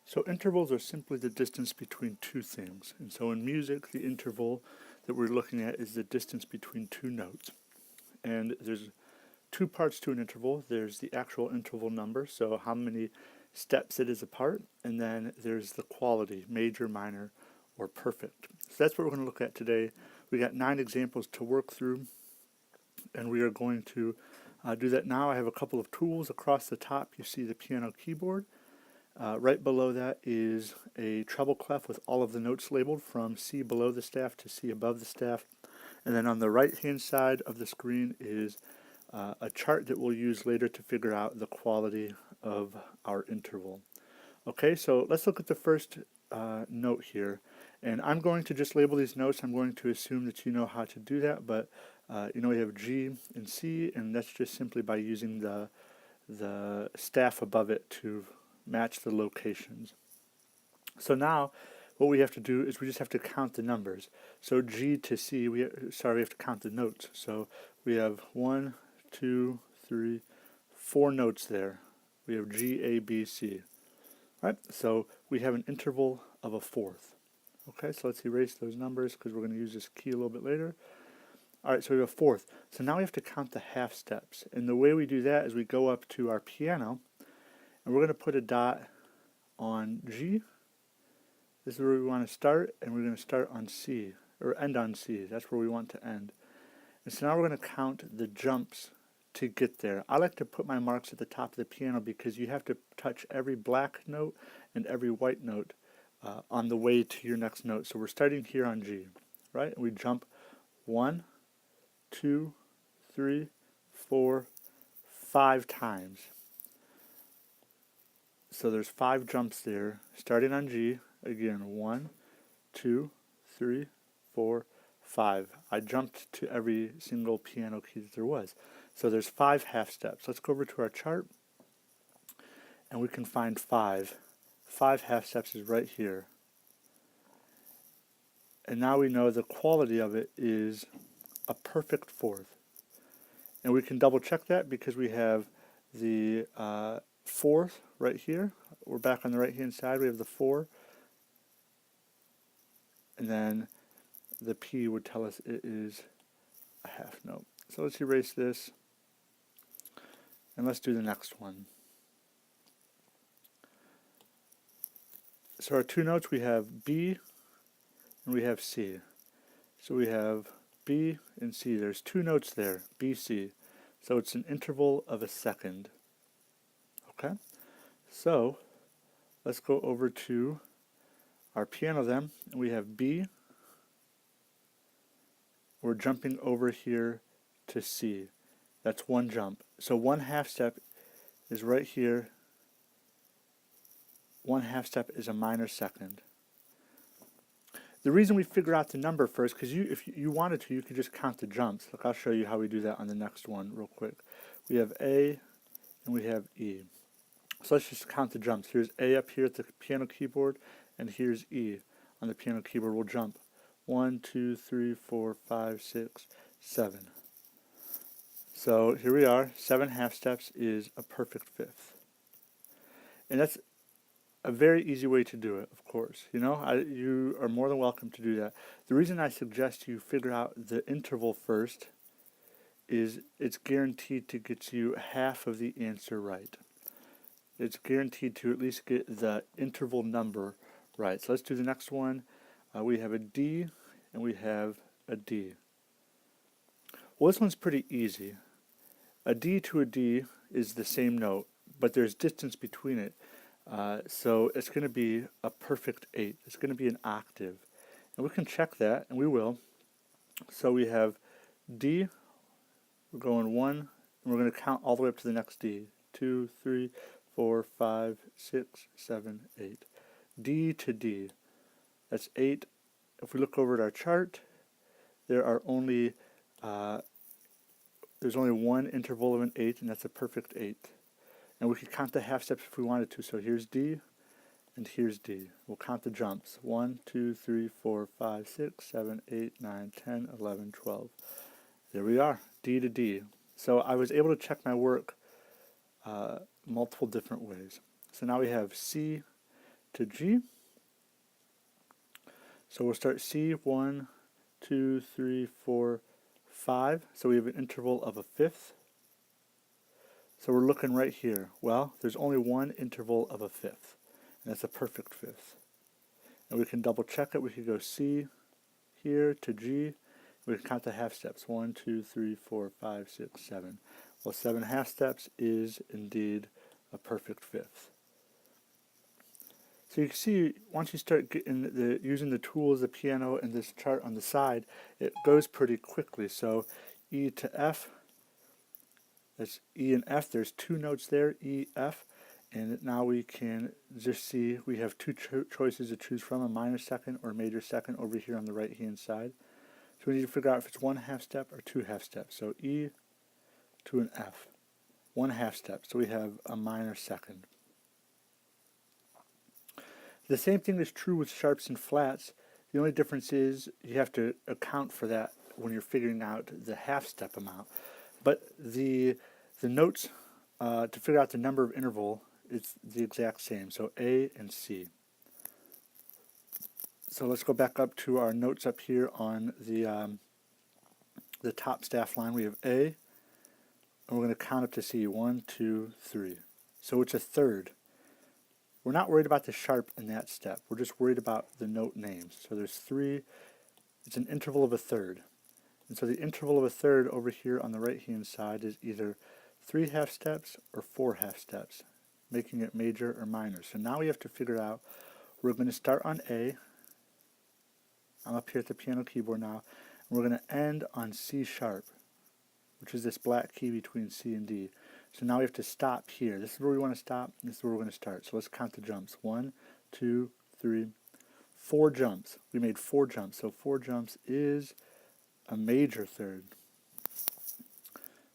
So intervals are simply the distance between two things. And so in music, the interval that we're looking at is the distance between two notes. And there's two parts to an interval. There's the actual interval number, so how many steps it is apart, and then there's the quality, major, minor, or perfect. So that's what we're going to look at today. We got 9 examples to work through, and we are going to do that now. I have a couple of tools across the top. You see the piano keyboard. Right below that is a treble clef with all of the notes labeled from C below the staff to C above the staff. And then on the right hand side of the screen is a chart that we'll use later to figure out the quality of our interval. Okay, so let's look at the first note here. And I'm going to just label these notes. I'm going to assume that you know how to do that, but you know we have G and C, and that's just simply by using the staff above it to match the locations. So now what we have to do is we just have to count the numbers. So G to C, we have to count the notes. So we have 1, 2, 3, 4 notes there. We have G, A, B, C. Right? So we have an interval of a fourth. Okay, so let's erase those numbers because we're going to use this key a little bit later. Alright, so we have a fourth. So now we have to count the half steps. And the way we do that is we go up to our piano and we're going to put a dot on G. This is where we want to start, and we're going to start on C, or end on C. That's where we want to end. And so now we're going to count the jumps to get there. I like to put my marks at the top of the piano because you have to touch every black note and every white note on the way to your next note. So we're starting here on G, right? And we jump 1, 2, 3, 4, 5 times. So there's 5 jumps there, starting on G. Again, 1, 2, 3, 4, 5. I jumped to every single piano key that there was. So there's 5 half steps. Let's go over to our chart, and we can find 5. 5 half steps is right here. And now we know the quality of it is a perfect fourth. And we can double check that because we have the fourth right here. We're back on the right hand side. We have the 4. And then the P would tell us it is a half note. So let's erase this, and let's do the next one. So our 2 notes, we have B and we have C. So we have B and C. There's 2 notes there, B, C. So it's an interval of a second. Okay? So let's go over to our piano then, and we have B. We're jumping over here to C. That's 1 jump. So 1 half step is right here. 1 half step is a minor second. The reason we figure out the number first, because if you wanted to, you could just count the jumps. Look, I'll show you how we do that on the next one real quick. We have A and we have E. So let's just count the jumps. Here's A up here at the piano keyboard, and here's E on the piano keyboard. We'll jump 1, 2, 3, 4, 5, 6, 7. So here we are. 7 half steps is a perfect fifth. And that's a very easy way to do it, of course. You know, you are more than welcome to do that. The reason I suggest you figure out the interval first is it's guaranteed to get you half of the answer right. It's guaranteed to at least get the interval number right. So let's do the next one. We have a D and we have a D. Well, this one's pretty easy. A D to a D is the same note, but there's distance between it. So it's going to be a perfect 8. It's going to be an octave. And we can check that, and we will. So we have D, we're going 1, and we're going to count all the way up to the next D. 2, 3, 4, 5, 6, 7, 8. D to D. That's 8. If we look over at our chart, there's only 1 interval of an 8, and that's a perfect 8. And we could count the half steps if we wanted to. So here's D, and here's D. We'll count the jumps. 1, 2, 3, 4, 5, 6, 7, 8, 9, 10, 11, 12. There we are, D to D. So I was able to check my work multiple different ways. So now we have C to G. So we'll start C, 1, 2, 3, 4, 5. So we have an interval of a fifth. So we're looking right here. Well, there's only one interval of a fifth, and that's a perfect fifth. And we can double check it. We could go C here to G. We can count the half steps. 1, 2, 3, 4, 5, 6, 7. Well, 7 half steps is indeed a perfect fifth. So you can see once you start using the tools, the piano, and this chart on the side, it goes pretty quickly. So E to F, that's E and F. There's two notes there, E, F. And now we can just see we have two choices to choose from, a minor second or major second over here on the right hand side. So we need to figure out if it's 1 half step or 2 half steps. So E to an F, 1 half step. So we have a minor second. The same thing is true with sharps and flats. The only difference is you have to account for that when you're figuring out the half step amount. But the notes to figure out the number of interval, it's the exact same. So A and C. So let's go back up to our notes up here on the top staff line. We have A, and we're going to count up to C. 1, 2, 3. So it's a third. We're not worried about the sharp in that step. We're just worried about the note names. So there's 3. It's an interval of a third. And so the interval of a third over here on the right-hand side is either 3 half steps or 4 half steps, making it major or minor. So now we have to figure out, we're going to start on A. I'm up here at the piano keyboard now. And we're going to end on C sharp, which is this black key between C and D. So now we have to stop here. This is where we want to stop, and this is where we're going to start. So let's count the jumps. 1, 2, 3, 4 jumps. We made 4 jumps. So 4 jumps is a major third.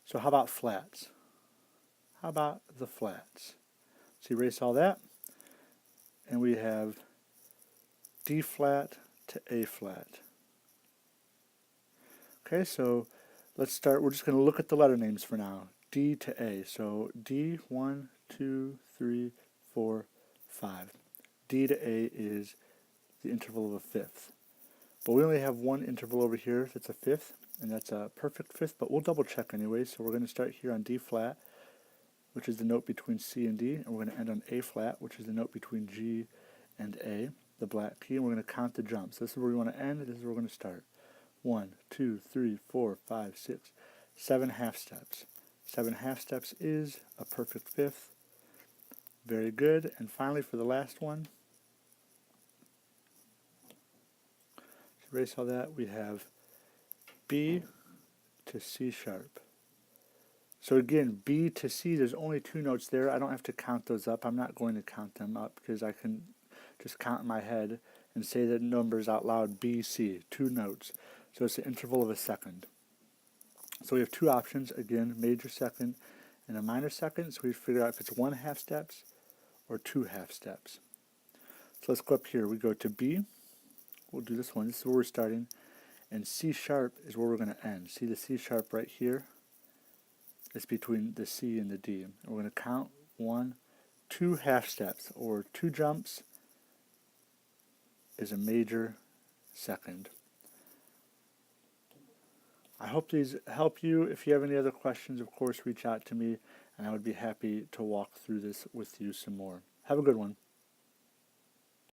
So how about flats? How about the flats? So erase all that, and we have D flat to A flat. Okay, so let's start. We're just going to look at the letter names for now. D to A. So D, 1, 2, 3, 4, 5. D to A is the interval of a fifth. But we only have one interval over here that's a fifth, and that's a perfect fifth, but we'll double check anyway. So we're going to start here on D flat, which is the note between C and D, and we're going to end on A flat, which is the note between G and A, the black key, and we're going to count the jumps. This is where we want to end, this is where we're going to start. 1, 2, 3, 4, 5, 6, 7 half steps. 7 half steps is a perfect fifth. Very good. And finally, for the last one, to erase all that, we have B to C sharp. So again, B to C, there's only 2 notes there. I don't have to count those up. I'm not going to count them up because I can just count in my head and say the numbers out loud. B, C, 2 notes. So it's the interval of a second. So we have 2 options, again, major second and a minor second. So we figure out if it's 1 half steps or 2 half steps. So let's go up here. We go to B. We'll do this one. This is where we're starting. And C sharp is where we're going to end. See the C sharp right here? It's between the C and the D. And we're going to count 1, 2 half steps, or 2 jumps is a major second. I hope these help you. If you have any other questions, of course, reach out to me, and I would be happy to walk through this with you some more. Have a good one.